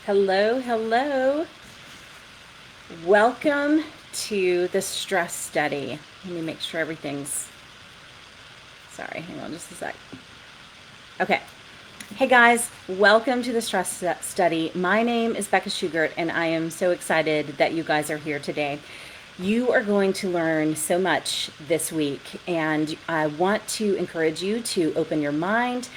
Hello, hello. Welcome to the stress study. Let me make sure everything's, sorry, hang on just a sec. Okay. Hey guys, welcome to the stress study. My name is Becca Schugert, and I am so excited that you guys are here today. You are going to learn so much this week, and I want to encourage you to open your mind,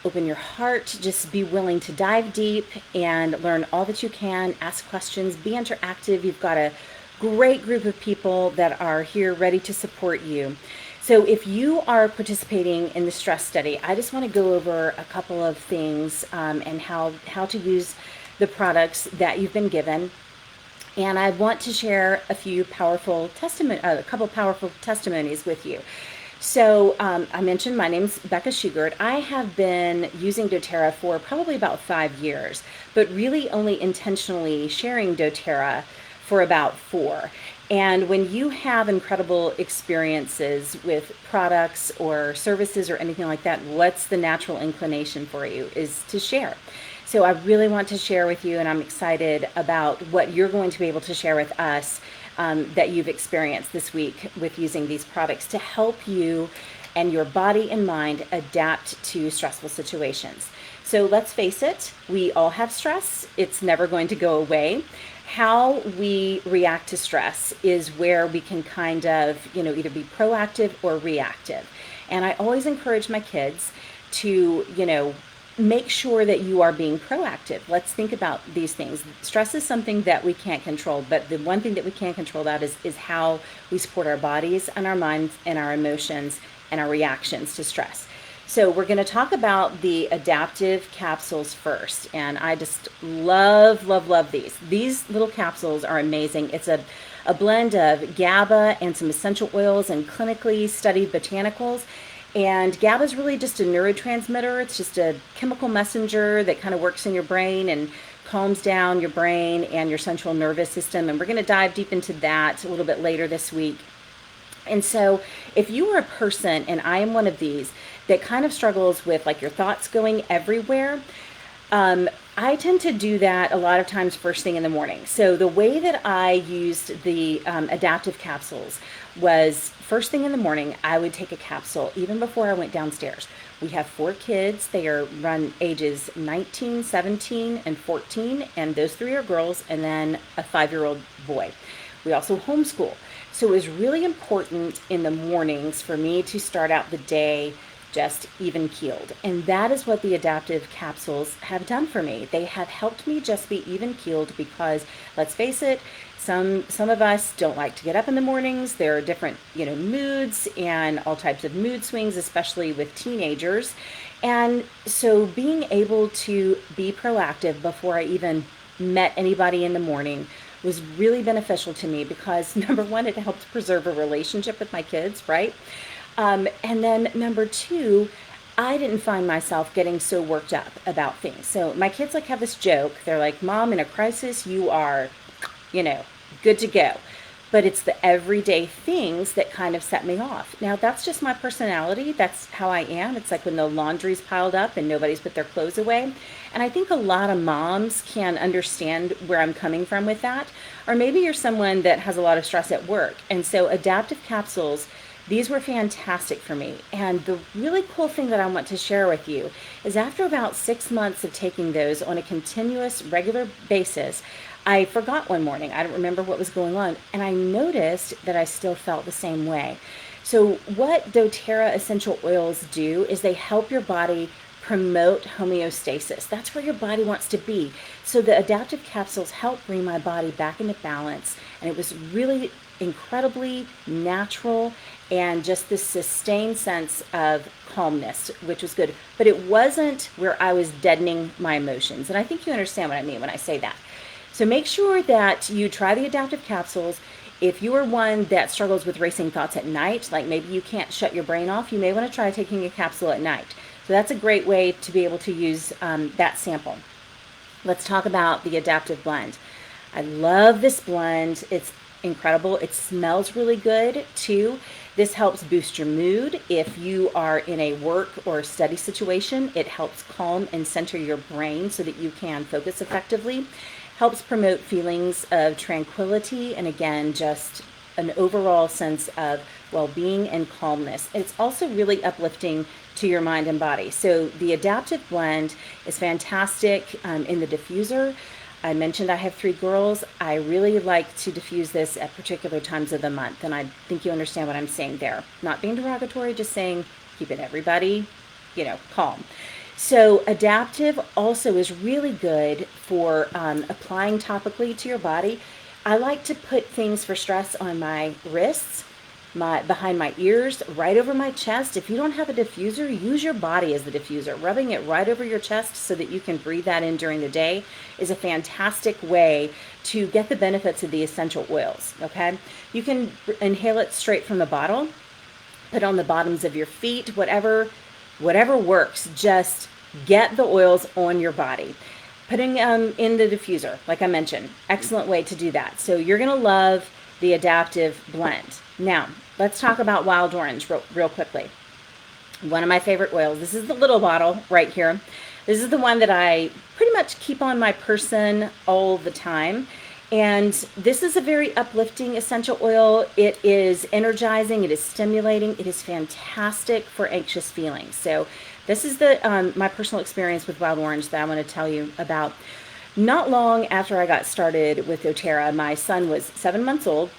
open your heart, just be willing to dive deep and learn all that you can, ask questions, be interactive. You've got a great group of people that are here ready to support you. So if you are participating in the stress study, I just want to go over a couple of things and how to use the products that you've been given. And I want to share a couple powerful testimonies with you. So I mentioned my name's Becca Schugert. I have been using doTERRA for probably about 5 years, but really only intentionally sharing doTERRA for about 4. And when you have incredible experiences with products or services or anything like that, what's the natural inclination for you is to share. So I really want to share with you, and I'm excited about what you're going to be able to share with us that you've experienced this week with using these products to help you and your body and mind adapt to stressful situations. So let's face it, we all have stress. It's never going to go away. How we react to stress is where we can kind of, either be proactive or reactive. And I always encourage my kids to, make sure that you are being proactive. Let's think about these things. Stress is something that we can't control, but the one thing that we can control that is how we support our bodies and our minds and our emotions and our reactions to stress. So we're going to talk about the Adaptive Capsules first, and I just love these. These little capsules are amazing. It's a blend of GABA and some essential oils and clinically studied botanicals. And GABA is really just a neurotransmitter. It's just a chemical messenger that kind of works in your brain and calms down your brain and your central nervous system. And we're going to dive deep into that a little bit later this week. And so if you are a person, and I am one of these, that kind of struggles with like your thoughts going everywhere, I tend to do that a lot of times first thing in the morning. So the way that I used the Adaptive Capsules was first thing in the morning, I would take a capsule even before I went downstairs. We have 4 kids. They are run ages 19, 17, and 14, and those 3 are girls, and then a 5-year-old boy. We also homeschool. So it was really important in the mornings for me to start out the day just even keeled. And that is what the Adaptive Capsules have done for me. They have helped me just be even keeled because, let's face it, some of us don't like to get up in the mornings. There are different, moods and all types of mood swings, especially with teenagers. And so being able to be proactive before I even met anybody in the morning was really beneficial to me because, number one, it helped preserve a relationship with my kids, right? And then number 2, I didn't find myself getting so worked up about things. So my kids have this joke. They're like, Mom, in a crisis, you are, good to go. But it's the everyday things that kind of set me off. Now, that's just my personality. That's how I am. It's like when the laundry's piled up and nobody's put their clothes away. And I think a lot of moms can understand where I'm coming from with that. Or maybe you're someone that has a lot of stress at work. And so Adaptive Capsules, these were fantastic for me. And the really cool thing that I want to share with you is after about 6 months of taking those on a continuous, regular basis, I forgot one morning. I don't remember what was going on. And I noticed that I still felt the same way. So what doTERRA essential oils do is they help your body promote homeostasis. That's where your body wants to be. So the Adaptive Capsules help bring my body back into balance. And it was really incredibly natural and just this sustained sense of calmness, which was good. But it wasn't where I was deadening my emotions. And I think you understand what I mean when I say that. So make sure that you try the Adaptive Capsules. If you are one that struggles with racing thoughts at night, like maybe you can't shut your brain off, you may want to try taking a capsule at night. So that's a great way to be able to use that sample. Let's talk about the Adaptive Blend. I love this blend. It's incredible. It smells really good too. This helps boost your mood. If you are in a work or study situation, it helps calm and center your brain so that you can focus effectively. Helps promote feelings of tranquility and, again, just an overall sense of well-being and calmness. It's also really uplifting to your mind and body. So the Adaptive blend is fantastic in the diffuser. I mentioned I have 3 girls. I really like to diffuse this at particular times of the month, and I think you understand what I'm saying there. Not being derogatory, just saying keep it everybody, calm. So Adaptive also is really good for applying topically to your body. I like to put things for stress on my wrists, behind my ears, right over my chest. If you don't have a diffuser, use your body as the diffuser. Rubbing it right over your chest so that you can breathe that in during the day is a fantastic way to get the benefits of the essential oils, okay? You can inhale it straight from the bottle, put on the bottoms of your feet, whatever works. Just get the oils on your body. Putting in the diffuser, like I mentioned, excellent way to do that. So you're gonna love the Adaptive blend. Now, let's talk about Wild Orange real quickly. One of my favorite oils. This is the little bottle right here. This is the one that I pretty much keep on my person all the time. And this is a very uplifting essential oil. It is energizing, it is stimulating, it is fantastic for anxious feelings. So this is my personal experience with Wild Orange that I want to tell you about. Not long after I got started with doTERRA, my son was 7 months old,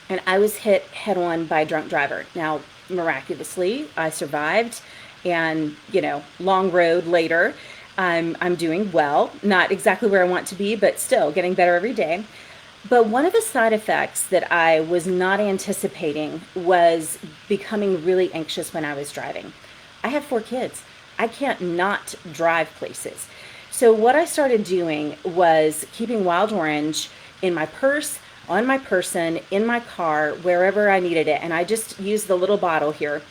and I was hit head on by a drunk driver. Now, miraculously, I survived, and, long road later, I'm doing well. Not exactly where I want to be, but still getting better every day. But one of the side effects that I was not anticipating was becoming really anxious when I was driving. I have 4 kids. I can't not drive places. So what I started doing was keeping Wild Orange in my purse, on my person, in my car, wherever I needed it. And I just used the little bottle here.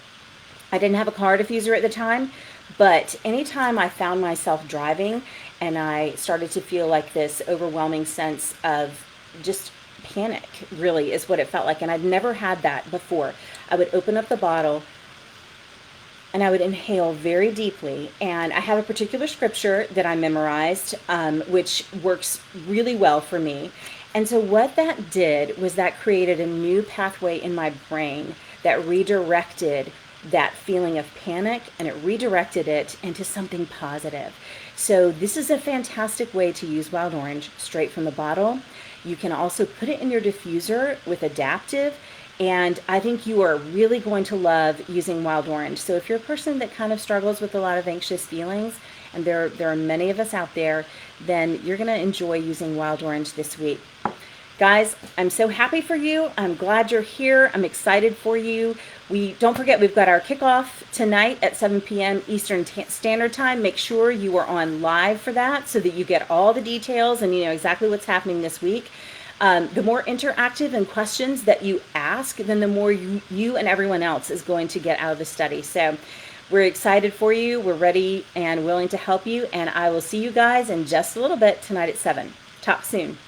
I didn't have a car diffuser at the time, but anytime I found myself driving and I started to feel like this overwhelming sense of just panic, really is what it felt like. And I'd never had that before. I would open up the bottle and I would inhale very deeply. And I have a particular scripture that I memorized, which works really well for me. And so what that did was that created a new pathway in my brain that redirected that feeling of panic, and it redirected it into something positive. So this is a fantastic way to use Wild Orange straight from the bottle. You can also put it in your diffuser with Adaptive, and I think you are really going to love using Wild Orange. So if you're a person that kind of struggles with a lot of anxious feelings, and there are many of us out there, then you're going to enjoy using Wild Orange this week. Guys, I'm so happy for you. I'm glad you're here. I'm excited for you. Don't forget, we've got our kickoff tonight at 7 p.m. Eastern Standard Time. Make sure you are on live for that so that you get all the details and you know exactly what's happening this week. The more interactive and questions that you ask, then the more you and everyone else is going to get out of the study. So we're excited for you. We're ready and willing to help you. And I will see you guys in just a little bit tonight at 7. Talk soon.